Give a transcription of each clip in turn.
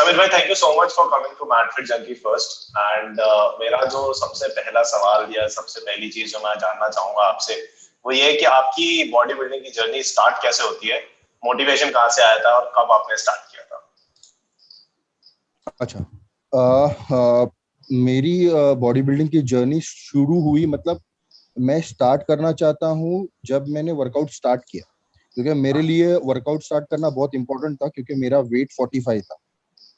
समीर भाई, thank you so much for coming to Mat Fit Junkie first. And मेरा जो सबसे पहला सवाल या सबसे पहली चीज जो मैं जानना चाहूंगा आपसे, वो ये है कि आपकी बॉडी बिल्डिंग की जर्नी स्टार्ट कैसे होती है, मोटिवेशन कहाँ से आया था और कब आपने स्टार्ट किया था? अच्छा, मेरी बॉडी बिल्डिंग की जर्नी शुरू हुई, मतलब मैं स्टार्ट करना चाहता हूँ जब मैंने वर्कआउट स्टार्ट किया, क्योंकि मेरे लिए वर्कआउट स्टार्ट करना बहुत इंपॉर्टेंट था, क्योंकि मेरा वेट 45 था।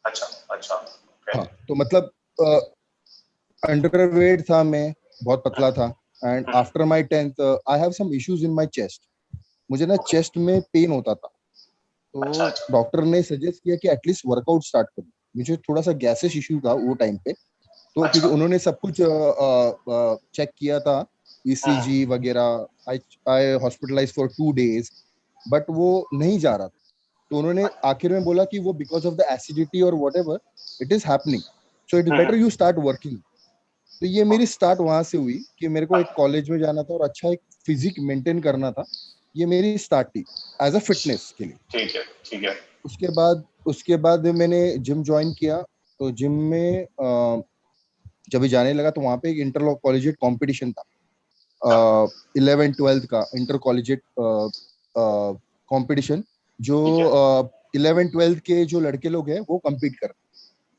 अच्छा अच्छा, ओके। हाँ, तो मतलब अंडर वेट था मैं, बहुत पतला था। And after my 10th I have some issues in my chest. मुझे ना ओके। चेस्ट में पेन होता था, अच्छा तो अच्छा। डॉक्टर ने सजेस्ट किया कि एटलीस्ट वर्कआउट स्टार्ट करो। मुझे थोड़ा सा गैसेस इश्यू था वो टाइम पे, तो क्योंकि अच्छा। उन्होंने सब कुछ चेक किया था, ईसीजी वगैरह। आई आई हॉस्पिटलाइज फॉर 2 days, बट वो नहीं जा रहा था। तो उन्होंने आखिर में बोला कि वो बिकॉज ऑफ द एसिडिटी और what ever it is happening, so it is better you start working. तो ये मेरी स्टार्ट वहां से हुई कि मेरे को एक कॉलेज में जाना था और अच्छा एक फिजिक मेंटेन करना था। ये मेरी स्टार्ट थी एज अ फिटनेस के लिए। ठीक है ठीक है। उसके बाद मैंने जिम ज्वाइन किया। तो जिम में जब भी जाने लगा तो वहाँ पे एक इंटर कॉलेजिएट कॉम्पिटिशन था, अच्छा। 11th 12th का इंटर कॉलेजिएट कॉम्पिटिशन, जो ठीक है। 11th 12th के जो लड़के लोग हैं वो कम्पीट कर।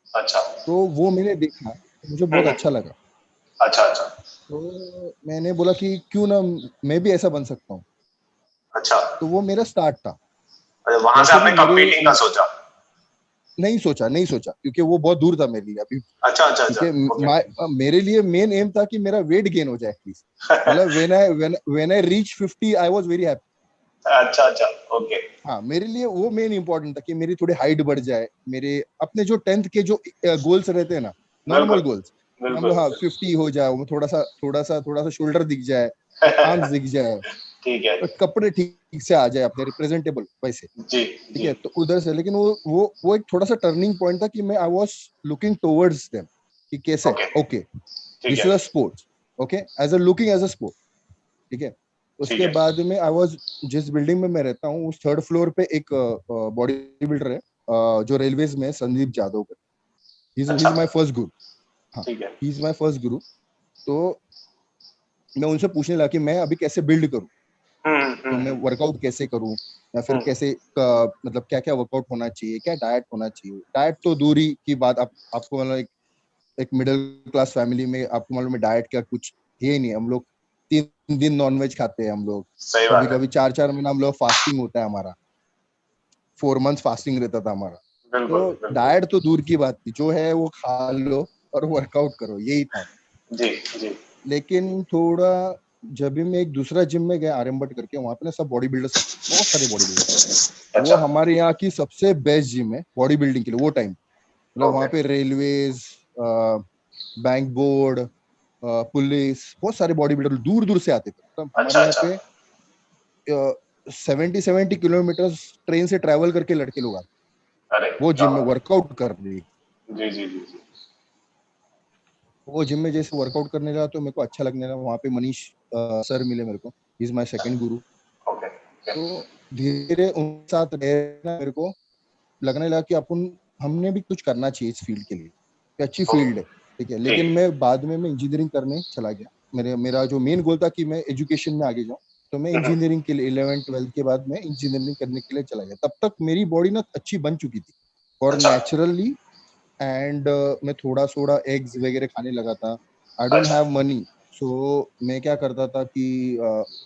अच्छा। तो वो मैंने देखा तो मुझे बहुत अच्छा लगा। अच्छा अच्छा। तो मैंने बोला कि क्यों ना मैं भी ऐसा बन सकता हूँ। अच्छा, तो वो मेरा स्टार्ट था। वहां से वैसे आपने भी मेरे कंपीटिंग का सोचा? नहीं सोचा क्योंकि वो बहुत दूर था मेरे लिए अभी। अच्छा अच्छा अच्छा, क्योंकि ओके। मेरे लिए मेन एम था कि मेरा वेट गेन हो जाए एटलीस्ट। मतलब when I reach 50 I was very happy. अच्छा अच्छा, ओके। हाँ, मेरे लिए वो मेन इंपॉर्टेंट था कि मेरी थोड़ी हाइट बढ़ जाए। मेरे अपने जो 10th के जो गोल्स रहते हैं ना, नॉर्मल बिल्कुल गोल्स, कि हम बिल्कुल लोग हाँ बिल्कुल। 50 हो जाए, वो थोड़ा सा शोल्डर दिख जाए, आर्म्स दिख जाए, ठीक है। कपड़े ठीक से आ जाए अपने रिप्रेजेंटेबल वैसे। जी ठीक जी। है, तो उधर से लेकिन वो एक थोड़ा सा टर्निंग पॉइंट था कि मैं I was looking towards them, कि कैसे ओके। ओके ठीक दिस है is a sports, okay as a looking as a sport. ठीक है। ठीक उसके है। बाद में आई वाज, जिस बिल्डिंग में मैं रहता हूँ उस 3rd फ्लोर पे एक बॉडी बिल्डर है, जो रेलवेज में है, संदीप जादव कर। ही अच्छा। इज माय फर्स्ट गुरु। हाँ, ठीक है। ही इज माय फर्स्ट गुरु। तो मैं उनसे पूछने लगा कि मैं अभी कैसे बिल्ड करूँ, कि मैं हम्म। वर्कआउट कैसे करूं, या फिर हम्म, कैसे मतलब क्या क्या वर्कआउट होना चाहिए, क्या डाइट होना चाहिए। डाइट तो दूरी की बात, आपको मतलब एक मिडिल क्लास फैमिली में आपको मालूम है डाइट का कुछ है ही नहीं। हम लोग 3 दिन नॉनवेज खाते हैं, हम लोग सही कभी बात है। कभी 4 4 महीना हम लोग फास्टिंग होता है हमारा, 4 months फास्टिंग रहता था हमारा। बिल्कुल तो बिल्कुल। डाइट तो दूर की बात थी, जो है वो खा लो और वर्कआउट करो, यही था। जी जी। लेकिन थोड़ा जब भी मैं एक दूसरा जिम में गया, आर्यभट्ट करके, वहां पे ना सब बॉडी बिल्डर्स आते, बहुत सारे बॉडी बिल्डर्स। वो अच्छा। हमारे यहाँ की सबसे बेस्ट जिम है बॉडी बिल्डिंग के लिए वो टाइम। मतलब ओके। वहाँ पे रेलवेज, बैंक बोर्ड, पुलिस, बहुत सारे बॉडी बिल्डर दूर दूर से आते थे। मतलब अच्छा हमारे यहाँ अच्छा। पे 70 70 किलोमीटर ट्रेन से ट्रैवल करके लड़के लोग आते, अरे वो क्या जिम में बात वर्कआउट कर रही। है। जी जी जी जी। वो जिम में जैसे वर्कआउट करने लगा तो मेरे को अच्छा लगने लगा। वहाँ पे मनीष सर मिले मेरे को, is my second Guru. Okay okay. तो धीरे उनके साथ रहना मेरे को लगने लगा कि अपन हमने भी कुछ करना चाहिए इस फील्ड के लिए, कि अच्छी ओके। फील्ड है। ठीक है, लेकिन ठीक। मैं बाद में मैं इंजीनियरिंग करने चला गया। मेरा जो मेन गोल था कि मैं एजुकेशन में आगे जाऊं, तो मैं इंजीनियरिंग के लिए 11th 12th के बाद मैं इंजीनियरिंग करने के लिए चला गया। तब तक मेरी बॉडी ना अच्छी बन चुकी थी और अच्छा नेचुरली। एंड मैं थोड़ा थोड़ा एग्स वगैरह खाने लगा था। आई डोंट अच्छा। हैव मनी, सो मैं क्या करता था कि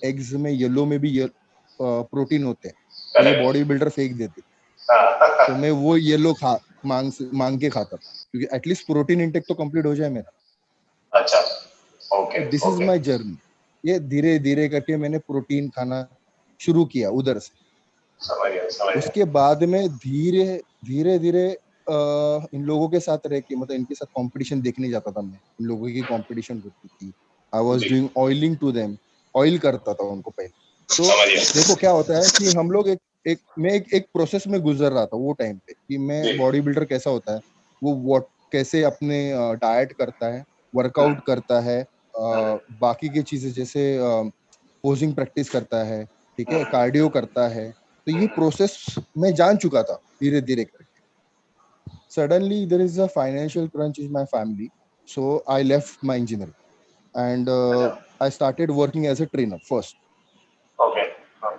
एग्स में येलो में भी प्रोटीन होते हैं, तो ये करेक्ट। बॉडी बिल्डर फेंक देते, तो हाँ। मैं वो येलो मांग के खाता था, क्योंकि एटलीस्ट प्रोटीन इंटेक तो कंप्लीट हो जाए मेरा। अच्छा। ओके तो this is okay. My journey. ये धीरे धीरे करके मैंने प्रोटीन खाना शुरू किया उधर से। समझ गया समझ गया। उसके बाद में धीरे धीरे धीरे इन लोगों के साथ रह के, मतलब इनके साथ कंपटीशन देखने जाता था मैं। इन लोगों की कंपटीशन होती थी, आई वाज जी। Doing oiling to them, oil करता था उनको पहले। तो समझ गया। देखो क्या होता है कि हम लोग एक प्रोसेस में गुजर रहा था वो टाइम पे, कि मैं जी। बॉडी बिल्डर कैसा होता है, वो व्हाट कैसे अपने डाइट करता है, वर्कआउट करता है, बाकी की चीजें जैसे पोजिंग प्रैक्टिस करता है, ठीक है, कार्डियो करता है। तो ये प्रोसेस मैं जान चुका था धीरे धीरे करके। suddenly there is a financial crunch in my family, so I left my engineering and अच्छा, I started working as a trainer first. Okay, हाँ,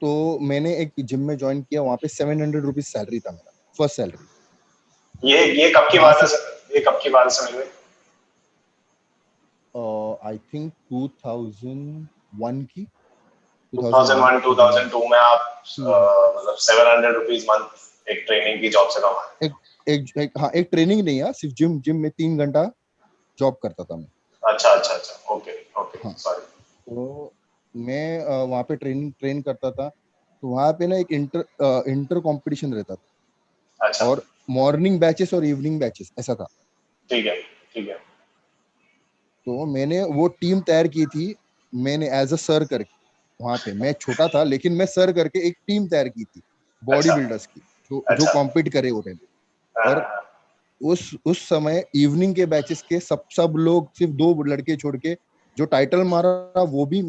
तो मैंने एक जिम में ज्वाइन किया, वहां पे 700 रुपीज सैलरी था मेरा, फर्स्ट सैलरी। ये कब की वहां बात है से सर? ये कब की बात है समझ में? आई थिंक 2001 की, 2001 2001 2001 2002 में आप 2000 मतलब 700 रुपीज मंथ एक ट्रेनिंग की जॉब से कमा? एक हाँ, एक ट्रेनिंग नहीं है, सिर्फ जिम जिम में 3 घंटा जॉब करता था मैं। अच्छा अच्छा अच्छा, ओके ओके, हाँ, सॉरी। तो मैं वहाँ पे ट्रेन करता था। तो वहाँ पे ना एक इंटर कंपटीशन रहता था, अच्छा, और मॉर्निंग बैचेस और इवनिंग बैचेस ऐसा था। ठीक है ठीक है। तो मैंने वो टीम तैयार की थी, मैंने एज अ सर करके, वहाँ पे मैं छोटा था लेकिन मैं सर करके एक टीम तैयार की थी बॉडी अच्छा बिल्डर्स की, जो अच्छा, कॉम्पीट करे वो टाइम। हाँ, और हाँ, उस समय इवनिंग के बैचेस के सब लोग, सिर्फ 2 लड़के छोड़ के, जो टाइटल मारा वो भी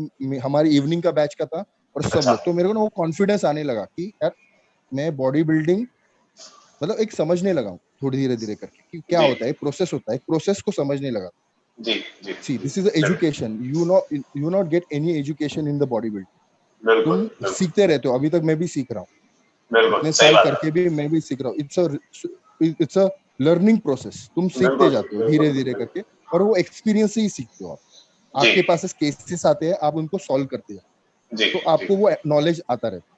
हमारी इवनिंग का बैच का था। और सब अच्छा, लोग, तो मेरे को ना वो कॉन्फिडेंस आने लगा कि यार मैं बॉडी बिल्डिंग मतलब एक समझने लगा हूँ थोड़ी, धीरे धीरे करके कि क्या जी होता है, प्रोसेस होता है, प्रोसेस को समझने लगा। जी जी सी जी, this is education, you not get any education in the bodybuilding. बिल्कुल तुम बिल्कुल सीखते रहते हो, अभी तक मैं भी सीख रहा हूँ, बिल्कुल, इतने सही साल बात करके है। भी मैं भी सीख रहा हूँ। इट्स अ लर्निंग प्रोसेस, तुम सीखते बिल्कुल जाते हो बिल्कुल धीरे धीरे बिल्कुल, करके। और वो एक्सपीरियंस से ही सीखते हो आप। जी आपके पास केसेस आते हैं, आप उनको सॉल्व करते जाते जी हो, तो जी, आपको वो नॉलेज आता रहता है।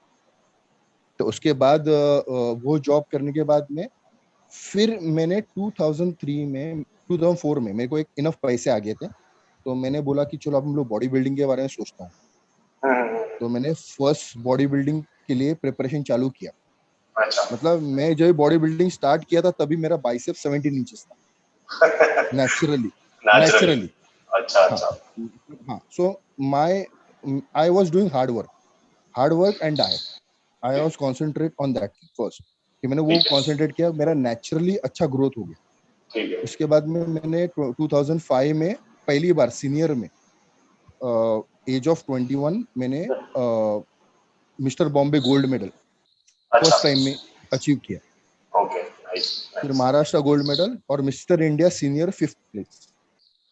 तो उसके बाद वो जॉब करने के बाद में फिर मैंने 2003 में 2004 में मेरे को एक इनफ पैसे आ गए थे, तो मैंने बोला कि चलो अब हम लोग बॉडी बिल्डिंग के बारे में सोचता हूँ। तो मैंने फर्स्ट बॉडी बिल्डिंग के लिए प्रिपरेशन चालू किया। अच्छा, मतलब मैं जब बॉडी बिल्डिंग स्टार्ट किया था तभी मेरा बाइसेप 17 इंचेस था, नेचुरली। Naturally, naturally. अच्छा हाँ, अच्छा, हाँ। So my I was doing hard work and diet. I जी, was concentrate on that first, कि मैंने वो ठीक है कॉन्सेंट्रेट किया, मेरा नेचुरली अच्छा ग्रोथ हो गया। ठीक है, उसके बाद में मैंने 2005 में पहली बार सीनियर में एज ऑफ 21 मैंने मिस्टर बॉम्बे गोल्ड मेडल अच्छा, फर्स्ट टाइम में अचीव किया। ओके, नाइस फिर नाइस। महाराष्ट्र गोल्ड मेडल और mister India senior 5th place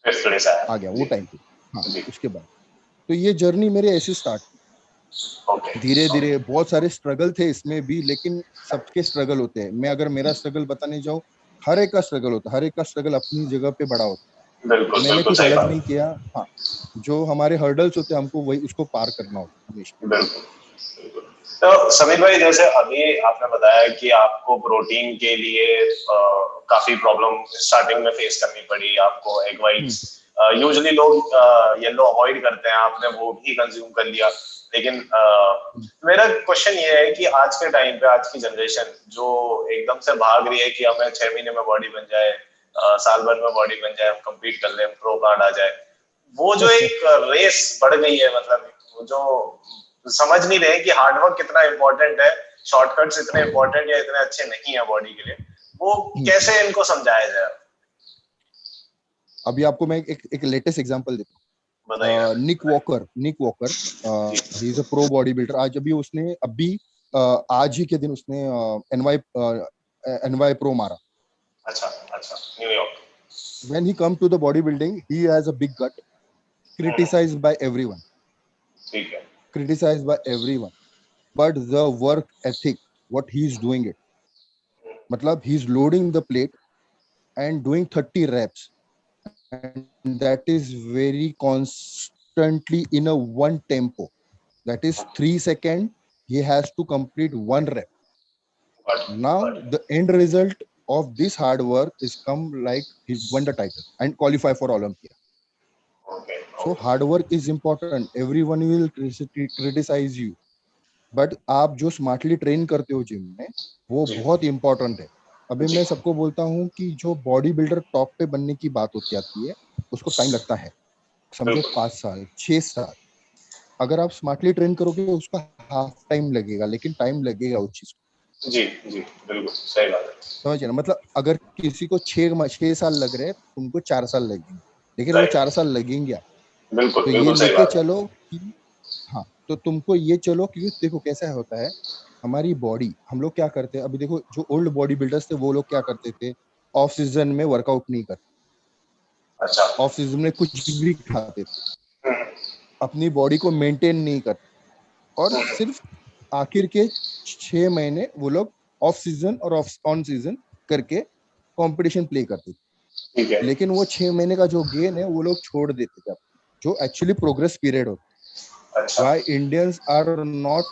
fifth day से आया, आ गया वो जी टाइम पे। हाँ, जी, उसके बाद तो ये जर्नी मेरे ऐसे स्टार्ट, ओके धीरे ओके, धीरे बहुत सारे स्ट्रगल थे इसमें भी, लेकिन सबके स्ट्रगल होते हैं। मैं अगर मेरा स्ट्रगल बताने जाऊं, हर एक का स्ट्रगल होता है, हर एक का स्ट्रगल अपनी जगह पे बड़ा होता बिल्कुल है। मैंने बिल्कुल कुछ सही अलग बात, नहीं किया। हाँ, जो हमारे हर्डल्स होते हैं हमको वही उसको पार करना होता है हमेशा। बिल्कुल बिल्कुल। तो समीर भाई, जैसे अभी आपने बताया कि आपको प्रोटीन के लिए काफी प्रॉब्लम स्टार्टिंग में फेस करनी पड़ी, आपको एग हम्म वाइट्स यूजुअली लोग येलो अवॉइड करते हैं, आपने वो भी कंज्यूम कर लिया। लेकिन हम्म मेरा क्वेश्चन ये है कि आज के टाइम पे आज की जनरेशन जो एकदम से भाग रही है कि हमें 6 महीने में बॉडी बन जाए, साल भर में बॉडी बन जाए, हम compete कर ले, प्रो कार्ड आ जाए, वो जो एक रेस बढ़ गई है, मतलब वो जो समझ नहीं रहे कि हार्डवर्क कितना इंपॉर्टेंट है, शॉर्टकट्स इतने इंपॉर्टेंट या इतने अच्छे नहीं है बॉडी के लिए, वो हम्म। कैसे इनको समझाया जाए? अभी आपको मैं एक लेटेस्ट एग्जांपल देता बताइए ना। हूँ। Nick Walker ji, he is a pro bodybuilder. आज अभी उसने आज ही के दिन उसने एनवाई प्रो मारा। अच्छा अच्छा, New York, When he come to the bodybuilding, he has a big gut, criticized by everyone, ठीक है, criticized by everyone. But the work ethic, what he is doing it, matlab he is loading the plate and doing 30 reps, and that is very constantly in a one tempo. That is 3 seconds. He has to complete one rep. But Now but the end result of this hard work is come like he won the title and qualify for Olympia. Okay So okay, hard work is important. Everyone will criticize you, but आप जो smartly train करते हो gym में, वो जी बहुत important है। अभी जी मैं सबको बोलता हूँ कि जो बॉडी बिल्डर टॉप पे बनने की बात होती आती है, उसको टाइम लगता है। समझो बिल्कुल, 5 साल 6 साल। अगर आप स्मार्टली ट्रेन करोगे उसका हाफ टाइम लगेगा, लेकिन टाइम लगेगा उस चीज को। जी जी, बिल्कुल सही बात है, समझिए ना, मतलब अगर किसी को 6 साल लग रहे हैं, तुमको 4 साल लगेंगे, लेकिन वो राइट, 4 साल लगेंगे। बिल्कुल तो ये बिल्कुल सही लेके बात है, चलो कि हाँ, तो तुमको ये चलो, क्योंकि देखो कैसा होता है हमारी बॉडी, हम लोग क्या करते हैं अभी देखो, जो ओल्ड बॉडी बिल्डर्स थे वो लोग क्या करते थे, ऑफ सीजन में वर्कआउट नहीं करते, अच्छा। ऑफ सीजन में कुछ भी खाते थे, हम्म, अपनी बॉडी को मेंटेन नहीं करते, और सिर्फ आखिर के 6 महीने वो लोग ऑफ सीजन और ऑफ ऑन सीजन करके कंपटीशन प्ले करते थे। ठीक है। लेकिन वो 6 महीने का जो गेन है वो लोग छोड़ देते थे, जो एक्चुअली प्रोग्रेस पीरियड होता है। अच्छा। Why Indians are not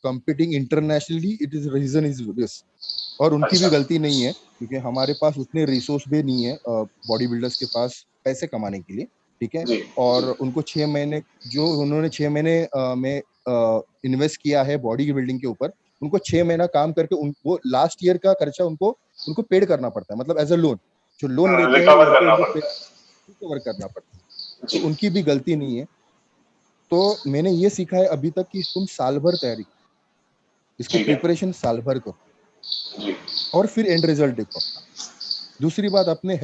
competing internationally, it is reason is this. और उनकी भी अच्छा। गलती नहीं है, क्योंकि हमारे पास उतने रिसोर्स भी नहीं है बॉडी बिल्डर्स के पास पैसे कमाने के लिए, ठीक है। जी। जी। और उनको 6 महीने, जो उन्होंने 6 महीने में इन्वेस्ट किया है बॉडी की बिल्डिंग के ऊपर, उनको 6 महीना काम करके वो लास्ट ईयर का खर्चा उनको उनको पेड करना पड़ता है, मतलब एज अ लोन, जो लोन लेते हैं रिकवर उनको करना वो पड़ता रिकवर करना पड़ता है। है। तो जी। उनकी भी गलती नहीं है। तो मैंने ये सीखा है अभी तक कि तुम साल भर तैयारी, इसकी ठीक है। प्रिपरेशन साल भर करो, जी। और फिर एंड रिजल्ट देखो अपना। दूसरी बात, अपने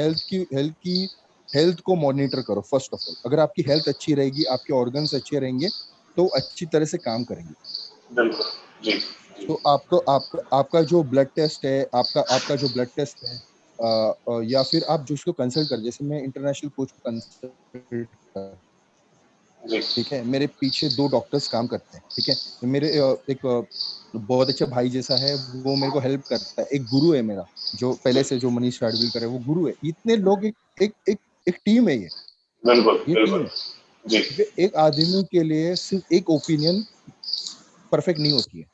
हेल्थ को मॉनिटर करो फर्स्ट ऑफ ऑल। अगर आपकी हेल्थ अच्छी रहेगी, आपके ऑर्गन्स अच्छे रहेंगे, तो अच्छी तरह से काम करेंगे। बिल्कुल। जी। जी। तो आपका जो ब्लड टेस्ट है, आपका आपका जो ब्लड टेस्ट है, या फिर आप जिसको कंसल्ट कर, जैसे मैं इंटरनेशनल कोच को कंसल्ट कर, जी। ठीक है, मेरे पीछे 2 डॉक्टर्स काम करते हैं, ठीक है। मेरे एक बहुत अच्छे भाई जैसा है, वो मेरे को हेल्प करता है। एक गुरु है मेरा, जो पहले जी। से जो मनीष शाडविलकर है, वो गुरु है। इतने लोग एक टीम है बिल्कुल ये टीम बिल्कुल। है। जी। क्योंकि एक आदमी के लिए सिर्फ एक ओपिनियन परफेक्ट नहीं होती है,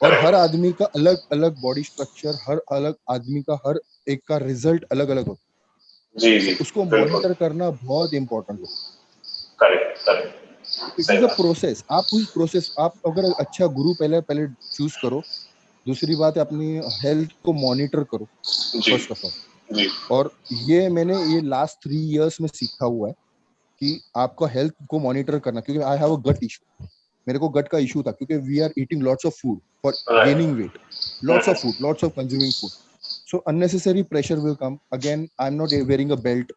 और हर करेक्ट। आदमी का अलग अलग बॉडी स्ट्रक्चर, हर अलग आदमी का हर एक का रिजल्ट अलग अलग होता जी है। जी। तो उसको बिल्कुल। मॉनिटर करना बहुत इंपॉर्टेंट होता करेक्ट करेक्ट। है। इट सही इज अ बात। प्रोसेस। आप उस प्रोसेस, आप अगर अच्छा गुरु पहले पहले चूज करो। दूसरी बात है, अपनी हेल्थ को मॉनिटर करो जी। First of all. जी। और ये मैंने ये लास्ट 3 इयर्स में सीखा हुआ है कि आपका हेल्थ को मॉनिटर करना, क्योंकि आई हैव अ गट इशू। मेरे को गट का इशू था, क्योंकि we are eating lots of food for gaining right. Weight, lots of food, lots of consuming food. So unnecessary pressure will come again. I am not wearing a belt,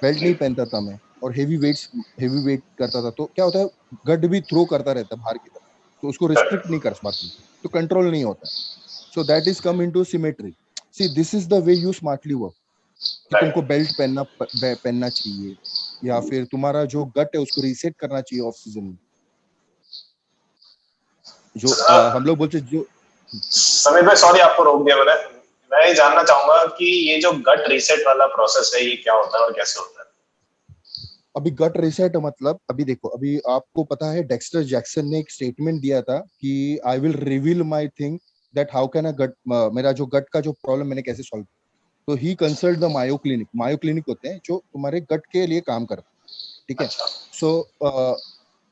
belt जी। नहीं पहनता था मैं, और heavy weight करता था, तो क्या होता है, गट भी थ्रो करता रहता है बाहर की तरफ, तो उसको रिस्ट्रिक्ट करेक्ट। नहीं कर पाते, तो कंट्रोल नहीं होता है। So that is come into symmetry. See, this is the way you smartly work, कि तुमको राइट। बेल्ट पहनना चाहिए, या फिर तुम्हारा जो गट है उसको रीसेट करना चाहिए ऑफ सीजन में। जो हम लोग बोलते जो समीर भाई सॉरी आपको रोक दिया मैंने। मैं ये जानना चाहूंगा कि ये जो गट रीसेट वाला प्रोसेस है ये क्या होता है और कैसे होता है? अभी गट रीसेट मतलब, अभी देखो, अभी आपको पता है डेक्स्टर जैक्सन ने एक स्टेटमेंट दिया था कि I will reveal my thing, that how can a gut, मेरा जो गट का जो प्रॉब्लम मैंने कैसे सॉल्व। तो he consult the Mayo Clinic. Mayo Clinic होते हैं जो तुम्हारे गट के लिए काम करते हैं, ठीक है। अच्छा। सो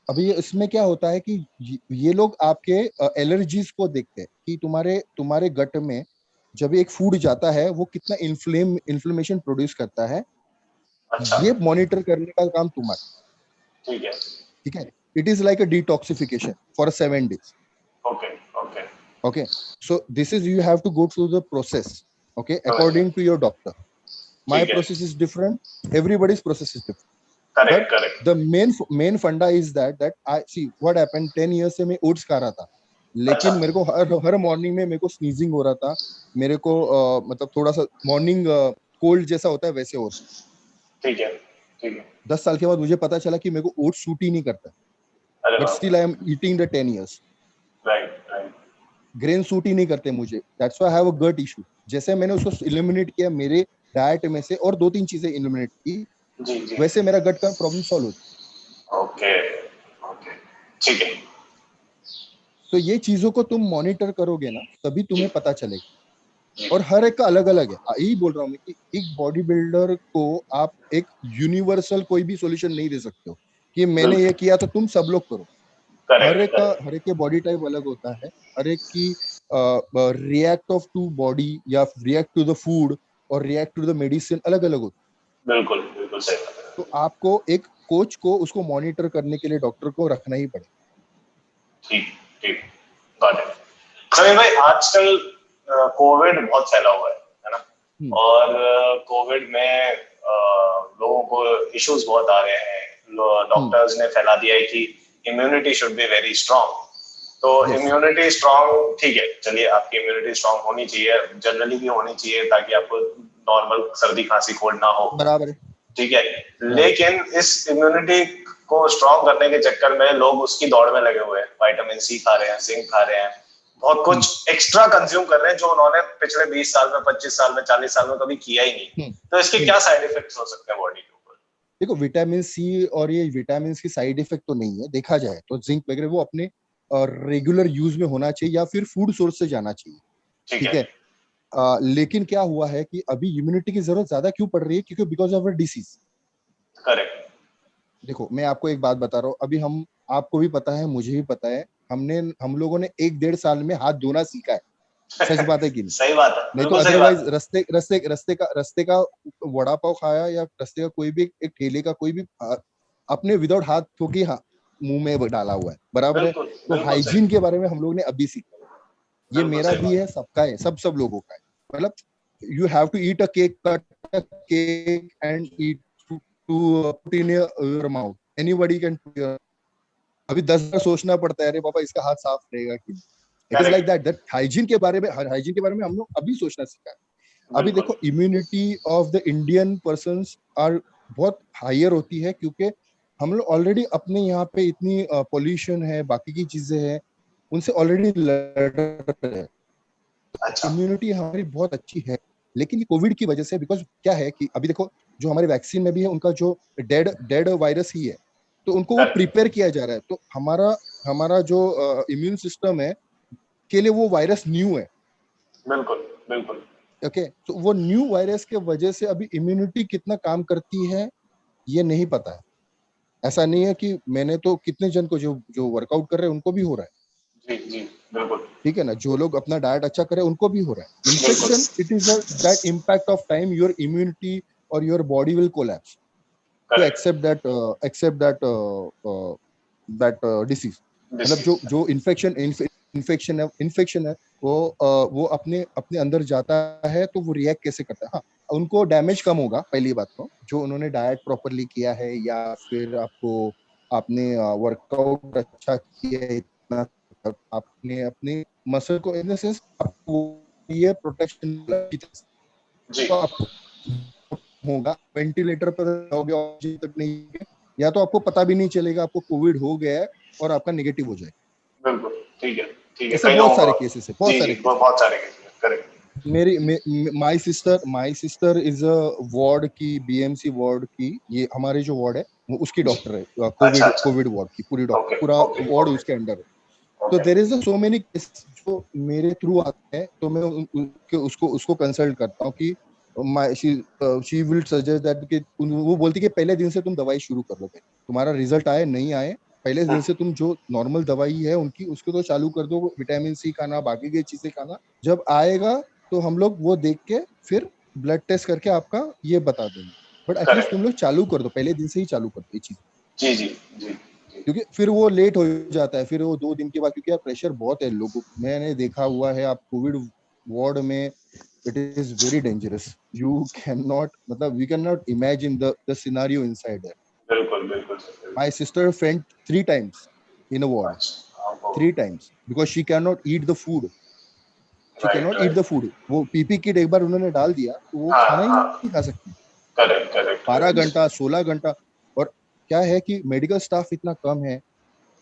अभी इसमें क्या होता है कि ये लोग आपके एलर्जीज को देखते हैं, कि तुम्हारे तुम्हारे गट में जब एक फूड जाता है वो कितना इन्फ्लेमेशन प्रोड्यूस करता है, अच्छा। ये मॉनिटर करने का काम तुम्हारा, ठीक है। ठीक है। It is like a detoxification for 7 days। Okay. Okay. Okay, so this is, you have to go through the process, okay, समझ गया। according to your doctor. My ठीक है। process is different, everybody's process is different, correct but correct. the main funda is that I see what happened 10 years से मैं oats खा रहा था, अच्छा। लेकिन मेरे को हर मॉर्निंग में मेरे को स्नीजिंग हो रहा था, मेरे को मतलब थोड़ा सा मॉर्निंग कोल्ड जैसा होता है वैसे हो रहा। ठीक है। ठीक है। 10 साल के बाद मुझे पता चला कि मेरे को ओट्स सूट ही नहीं करता, अरे बट बाप रे। Still I am eating the 10 years। Right right. Grain suit ही नहीं करते मुझे, that's why I have a gut issue. जैसे मैंने उसको इलिमिनेट किया मेरे डाइट में से, और 2-3 चीजें इलिमिनेट की, जी जी। वैसे मेरा गट का प्रॉब्लम सॉल्व हो। ओके। ओके। ठीक है। तो ये चीजों को तुम मॉनिटर करोगे ना, तभी जी तुम्हें पता चलेगा। जी। और हर एक का अलग अलग है, यही बोल रहा हूँ मैं कि एक बॉडी बिल्डर को आप एक यूनिवर्सल कोई भी सॉल्यूशन नहीं दे सकते हो, कि मैंने ये बिल्कुल। किया तो तुम सब लोग करो। करेक्ट हर करेक्ट। एक के बॉडी टाइप अलग होता है, हर एक की रिएक्ट ऑफ टू बॉडी, या रिएक्ट टू द फूड, और रिएक्ट टू द मेडिसिन अलग अलग होता बिल्कुल बिल्कुल सही बात है। है। तो आपको एक कोच को उसको मॉनिटर करने के लिए डॉक्टर को रखना ही पड़ेगा। ठीक। ठीक। Got it. समीर भाई आजकल कोविड बहुत फैला हुआ है ना? हम्म। और कोविड में लोगों को इश्यूज बहुत आ रहे हैं, डॉक्टर्स ने फैला दिया है कि immunity should be very strong. तो इम्यूनिटी स्ट्रांग, ठीक है, चलिए आपकी इम्यूनिटी स्ट्रांग होनी चाहिए, जनरली भी होनी चाहिए, ताकि आपको नॉर्मल सर्दी खांसी कोल्ड ना हो, बराबर है, ठीक है। लेकिन इस इम्यूनिटी को स्ट्रांग करने के चक्कर में लोग उसकी दौड़ में लगे हुए हैं, विटामिन सी खा रहे हैं, जिंक खा रहे हैं, बहुत कुछ एक्स्ट्रा कंज्यूम कर रहे हैं जो उन्होंने पिछले 20 साल में, 25 साल में, 40 साल में कभी किया ही नहीं। तो इसके क्या साइड इफेक्ट्स हो सकते हैं बॉडी के ऊपर? देखो, विटामिन सी और ये विटामिन की साइड इफेक्ट तो नहीं है, देखा जाए तो जिंक वगैरह वो अपने रेगुलर यूज में होना चाहिए या फिर फूड सोर्स से जाना चाहिए, ठीक है। लेकिन क्या हुआ है कि अभी इम्यूनिटी की जरूरत ज्यादा क्यों पड़ रही है? क्योंकि because of a disease. Correct. देखो, मैं आपको एक बात बता रहा हूँ, अभी आपको भी पता है, मुझे भी पता है, हम लोगों ने 1-1.5 साल में हाथ धोना सीखा है। सच बात है कि नहीं? सही बात है, नहीं तो अदरवाइज रस्ते का वड़ा पाव खाया या रस्ते का कोई भी एक ठेले का कोई भी अपने विदाउट हाथ धो के मुंह में डाला हुआ है, बराबर है। तो हाइजीन के बारे में हम लोग ने अभी सीखा, ये मेरा भी है, सबका है, सब लोगों का है। मतलब you have to eat a cake, cut a cake and eat to put in your mouth, anybody can. अभी 10 बार सोचना पड़ता है, अरे बाबा इसका हाथ साफ रहेगा कि it is like that hygiene के बारे में हम लोग अभी सोचना सीखा है। अभी देखो, immunity of the Indian persons are बहुत हायर होती है, क्योंकि हम लोग ऑलरेडी अपने यहाँ पे इतनी पोल्यूशन है, बाकी की चीजें हैं, उनसे ऑलरेडी लड़ रहे हैं। इम्यूनिटी हमारी बहुत अच्छी है। लेकिन कोविड की वजह से, बिकॉज क्या है कि अभी देखो, जो हमारे वैक्सीन में भी है, उनका जो डेड वायरस ही है, तो उनको वो प्रिपेयर किया जा रहा है। तो हमारा जो इम्यून सिस्टम है के लिए वो वायरस न्यू है। बिल्कुल बिल्कुल। ओके, तो वो न्यू वायरस के वजह से अभी इम्यूनिटी कितना काम करती है ये नहीं पता है। ऐसा नहीं है कि मैंने तो कितने जन को जो वर्कआउट कर रहे हैं उनको भी हो रहा है। जी जी बिल्कुल, ठीक है ना, जो लोग अपना डाइट अच्छा करे उनको भी हो रहा है infection. It is that impact of time your immunity और your body will collapse to accept that disease. मतलब जो इन्फेक्शन है वो अपने अंदर जाता है, तो वो रिएक्ट कैसे करता है। हाँ, उनको डैमेज कम होगा, पहली बात तो, जो उन्होंने डाइट प्रॉपरली किया है या फिर आपने वर्कआउट अच्छा किया है, इतना आपने अपने मसल को इन द सेंस आपको ये प्रोटेक्शन तो आपको होगा। वेंटिलेटर पर रहोगे ऑक्सीजन तक नहीं है, या तो आपको पता भी नहीं चलेगा आपको कोविड हो गया है और आपका नेगेटिव हो जाए। बिल्कुल, ठीक है ठीक है। ऐसे बहुत सारे केसेस है, बहुत सारे cases. Correct. My sister is a ward की, बीएमसी वार्ड की, ये हमारे जो वार्ड है वो उसकी डॉक्टर है, कोविड वार्ड की पूरी डॉक्टर, पूरा वार्ड उसके अंडर है। तो there is so many cases जो मेरे थ्रू आते हैं, तो मैं उसको कंसल्ट करता हूँ कि शी विल सजेस्ट दैट कि वो बोलती कि पहले दिन से तुम दवाई शुरू कर लो, तुम्हारा रिजल्ट आए नहीं आए, पहले दिन से तुम जो नॉर्मल दवाई है उनकी उसको तो चालू कर दो, विटामिन सी खाना, बाकी की चीजें खाना, जब आएगा तो हम लोग वो देख के फिर ब्लड टेस्ट करके आपका ये बता देंगे। बट एटलीस्ट तुम लोग चालू कर दो, पहले दिन से ही चालू कर दो ये चीज। जी जी जी, क्योंकि फिर वो लेट हो जाता है, फिर वो 2 दिन के बाद, क्योंकि यार प्रेशर बहुत है लोगों, मैंने देखा हुआ है, आप कोविड वार्ड में it is very dangerous. You cannot, मतलब we cannot imagine the scenario inside there. बिल्कुल बिल्कुल। My sister faint 3 times in a ward. 3 times because she cannot eat the food. She cannot eat the food. वो PP kit एक बार उन्होंने डाल दिया तो वो खाना ही नहीं खा सकती। करेक्ट। 12 घंटा 16 घंटा। और क्या है कि मेडिकल स्टाफ इतना कम है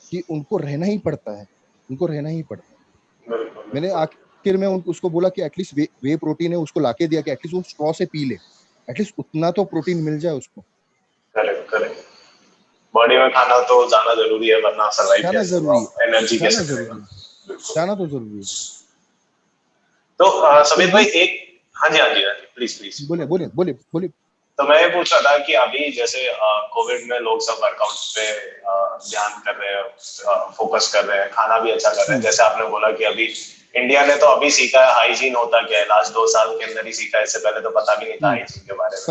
कि उनको रहना ही पड़ता है, मैंने आखिर में उसको बोला कि एटलीस्ट वे प्रोटीन है, उसको लाके दिया कि एटलीस्ट वो स्ट्रॉ से पी ले, एटलीस्ट उतना तो प्रोटीन मिल जाए उसको। करेक्ट। बॉडी में खाना तो जाना जरूरी है, वरना सर्वाइव कैसे होगा, एनर्जी कैसे करेगा। जाना तो जरूरी है। तो समीर भाई एक, हाँ जी प्लीज बोलिए। तो मैं ये पूछ रहा था कि अभी जैसे कोविड में लोग सब वर्कआउट पे ध्यान कर रहे हैं, फोकस कर रहे हैं, खाना भी अच्छा कर रहे हैं, जैसे आपने बोला कि अभी इंडिया ने तो अभी सीखा है हाइजीन होता क्या है, लास्ट 2 साल के अंदर ही सीखा है, इससे पहले तो पता भी नहीं था हाइजीन के बारे में।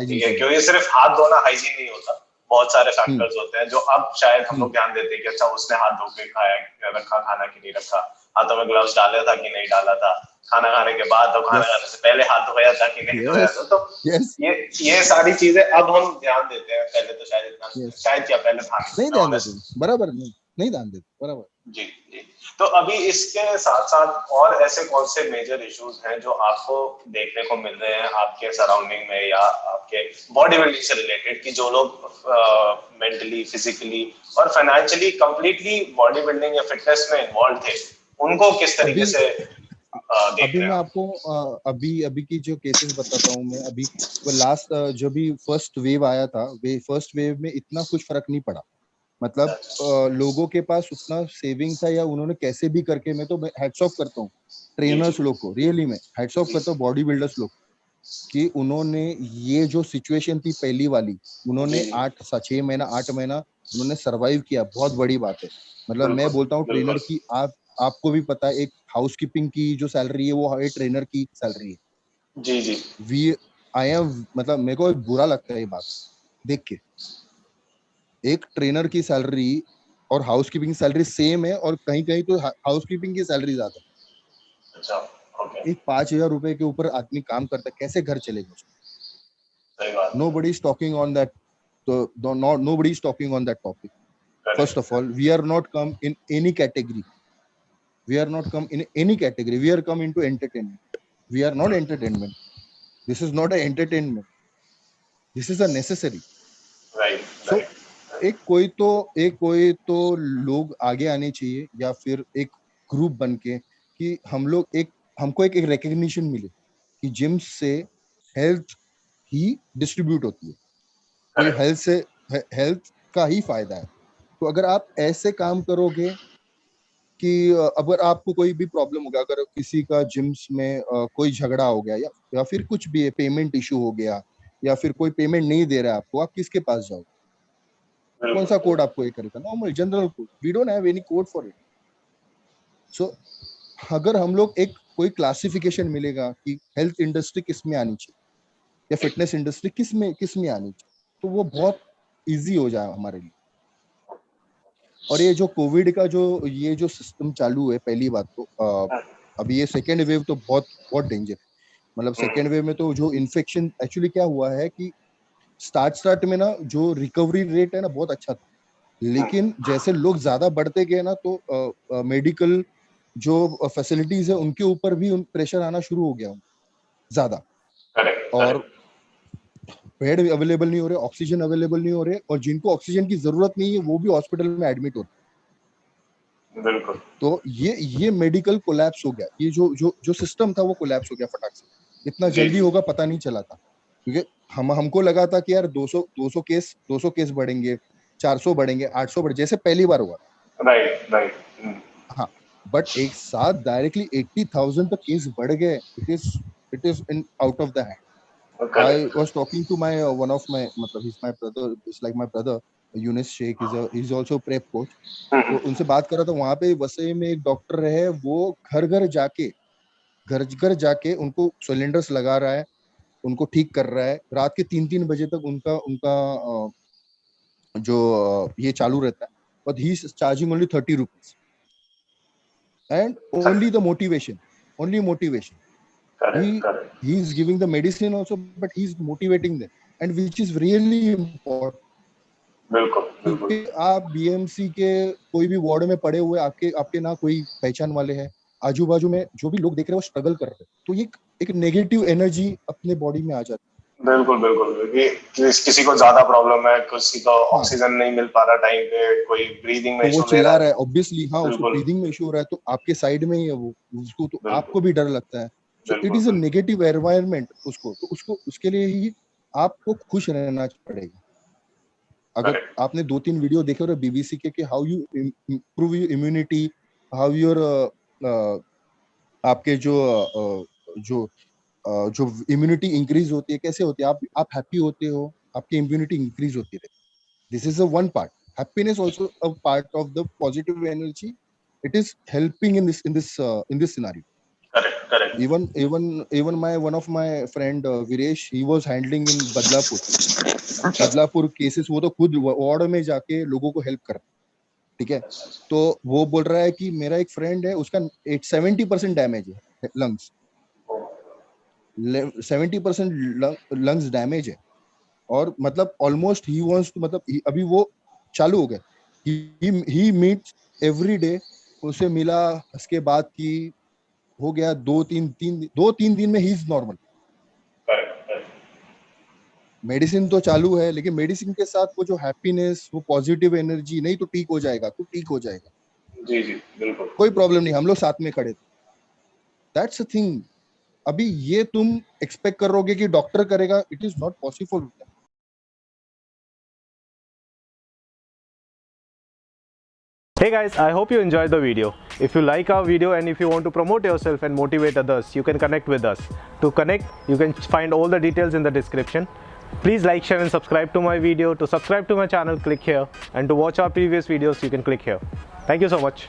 ठीक है, क्योंकि सिर्फ हाथ धोना हाइजीन नहीं होता, बहुत सारे फैक्टर्स होते हैं जो अब शायद हम लोग ध्यान देते हैं कि अच्छा उसने हाथ धो के खाया रखा खाना कि नहीं रखा, हाथों में ग्लव्स डाले था कि नहीं डाला था, खाना खाने के बाद तो खाना खाने से पहले हाथ धोया था कि नहीं धोया था। तो ये सारी चीजें अब हम ध्यान देते हैं, पहले तो शायद इतना शायद क्या पहले था नहीं ध्यान देते, बराबर नहीं ध्यान देते, बराबर। जी जी। तो अभी इसके साथ साथ और ऐसे कौन से मेजर इश्यूज हैं जो आपको देखने को मिल रहे हैं आपके सराउंडिंग में या आपके बॉडी बिल्डिंग से रिलेटेड, कि जो लोग मेंटली, फिजिकली और फाइनेंशियली कंप्लीटली बॉडी बिल्डिंग या फिटनेस में इन्वॉल्व थे, उनको किस तरीके से अभी मैं आपको अभी की जो केसेस बताता हूँ मैं। अभी वो लास्ट जो भी फर्स्ट वेव आया था, फर्स्ट वेव में इतना कुछ फर्क नहीं पड़ा। मतलब लोगों के पास उतना सेविंग था, या उन्होंने कैसे भी करके, मैं तो हैट्स ऑफ करता हूँ ट्रेनर्स लोग को, रियली में हैट्स ऑफ करता हूँ बॉडी बिल्डर्स लोग, कि उन्होंने ये जो सिचुएशन थी पहली वाली, उन्होंने 6 महीना 8 महीना उन्होंने सरवाइव किया। बहुत बड़ी बात है। मतलब मैं बोलता हूँ ट्रेनर की, आपको भी पता है, एक हाउसकीपिंग की जो सैलरी है वो ट्रेनर की सैलरी है। जी जी। मतलब मेरे को बुरा लगता है ये बात देख के। एक ट्रेनर की सैलरी और हाउसकीपिंग सैलरी सेम है, और कहीं कहीं तो हाउसकीपिंग की सैलरी ज्यादा है। अच्छा, ओके। एक 5,000 रुपए के ऊपर आदमी काम करता है, कैसे घर चलेगा उसका? सही बात। Nobody is talking on that. Nobody is talking on that topic. First of all, we are not come in any category. We are not come in any category. We are come into entertainment. We are not entertainment. This is not an entertainment. This is a necessary. Right. So, एक कोई तो लोग आगे आने चाहिए, या फिर एक ग्रुप बन के, कि हमको एक रिकग्निशन मिले कि जिम से हेल्थ ही डिस्ट्रीब्यूट होती है, कोई हेल्थ का ही फायदा है। तो अगर आप ऐसे काम करोगे कि अगर आपको कोई भी प्रॉब्लम हो गया, अगर किसी का जिम्स में कोई झगड़ा हो गया, या फिर कुछ भी है, पेमेंट इशू हो गया, या फिर कोई पेमेंट नहीं दे रहा है आपको, आप किसके पास जाओगे? कौन सा कोड आपको ये करेगा? Normal general code. We don't have any code for it. So अगर हम लोग कोई क्लासिफिकेशन मिलेगा कि हेल्थ इंडस्ट्री किस में आनी चाहिए, या फिटनेस इंडस्ट्री किस में आनी चाहिए, तो वो बहुत इजी हो जाए हमारे लिए। और ये जो कोविड का जो सिस्टम चालू है, पहली बात तो अभी ये सेकेंड वेव तो बहुत डेंजर है। मतलब सेकेंड वेव में तो जो इन्फेक्शन एक्चुअली क्या हुआ है कि स्टार्ट में ना जो रिकवरी रेट है ना बहुत अच्छा था, लेकिन जैसे लोग ज्यादा बढ़ते गए ना, तो मेडिकल जो फैसिलिटीज है उनके ऊपर भी प्रेशर आना शुरू हो गया ज्यादा। और बेड अवेलेबल नहीं हो रहे, ऑक्सीजन अवेलेबल नहीं हो रहे, और जिनको ऑक्सीजन की जरूरत नहीं है वो भी हॉस्पिटल में एडमिट होते। बिल्कुल। तो ये मेडिकल कोलैप्स हो गया। ये जो सिस्टम था वो कोलैप्स हो गया फटाक से। इतना जल्दी होगा पता नहीं चला था, क्योंकि हमको लगा था कि यार 200 केस बढ़ेंगे, 400 बढ़ेंगे, 800 बढ़े, जैसे पहली बार हुआ। राइट। हाँ, बट एक साथ डायरेक्टली 80,000 तक केस बढ़ गए। It is in out of the hand. I was talking to one of my, he's my brother, it's like my brother, Yunus Sheikh, he's also prep coach. तो उनसे बात कर रहा था, वहां पे वसई में एक डॉक्टर है, वो घर घर जाके उनको सिलेंडर्स लगा रहा है, उनको ठीक कर रहा है। रात के 3-3 बजे तक उनका जो ये चालू रहता है, but he is charging only 30 rupees and only motivation. He is giving the medicine also, but he is motivating them, and which is really important. बिल्कुल। क्योंकि आप बीएमसी के कोई भी वार्ड में पड़े हुए, आपके ना कोई पहचान वाले हैं, आजू बाजू में जो भी लोग देख रहे हैं वो स्ट्रगल कर रहे हैं, तो ये एक नेगेटिव एनर्जी अपने बॉडी में आ जाती है। बिल्कुल। किसी को ज्यादा प्रॉब्लम है, किसी को ऑक्सीजन नहीं मिल पा रहा टाइम पे, कोई ब्रीदिंग में इशू, वो चिल्ला रहा है ऑब्वियसली। हाँ, उसको ब्रीदिंग में इशू हो रहा है, तो आपके साइड में ही है वो, उसको तो आपको भी डर लगता है। So it is a negative environment. उसके लिए ही आपको खुश रहना पड़ेगा। अगर आपने 2-3 वीडियो देखे हो बीबीसी के, how you improve your immunity, how your आपके जो इम्यूनिटी इंक्रीज होती है, कैसे होती है, आप हैप्पी होते हो, आपकी इम्यूनिटी इंक्रीज होती है। This is a one part. Happiness also a part of the positive energy. It is helping in this scenario. Correct. Even one of my friend Viresh, he was handling in Badlapur cases. वो तो खुद ward में जाके लोगों को help कर रहा है। ठीक है, तो वो बोल रहा है कि मेरा एक फ्रेंड है, उसका 70% डैमेज है लंग्स, 70% लंग्स डैमेज है, और मतलब ऑलमोस्ट ही वांट्स टू, मतलब अभी वो चालू हो गया, ही मीट्स एवरी डे, उसे मिला, उसके बाद की हो गया 2-3 दिन में ही इज नॉर्मल। मेडिसिन तो चालू है, लेकिन मेडिसिन के साथ वो जो हैप्पीनेस, वो पॉजिटिव एनर्जी, नहीं तो ठीक हो जाएगा, तो ठीक हो जाएगा, जी जी बिल्कुल, कोई प्रॉब्लम नहीं, हम लोग साथ में खड़े थे, दैट्स अ थिंग। अभी ये तुम एक्सपेक्ट करोगे कि डॉक्टर करेगा, it is not possible. Hey guys, I hope you enjoyed the video. If you like our video and if you want to promote yourself and motivate others, you can connect with us. To connect, you can find all the details in the description. Please like, share and subscribe to my video. To subscribe to my channel, click here. And to watch our previous videos, you can click here. Thank you so much.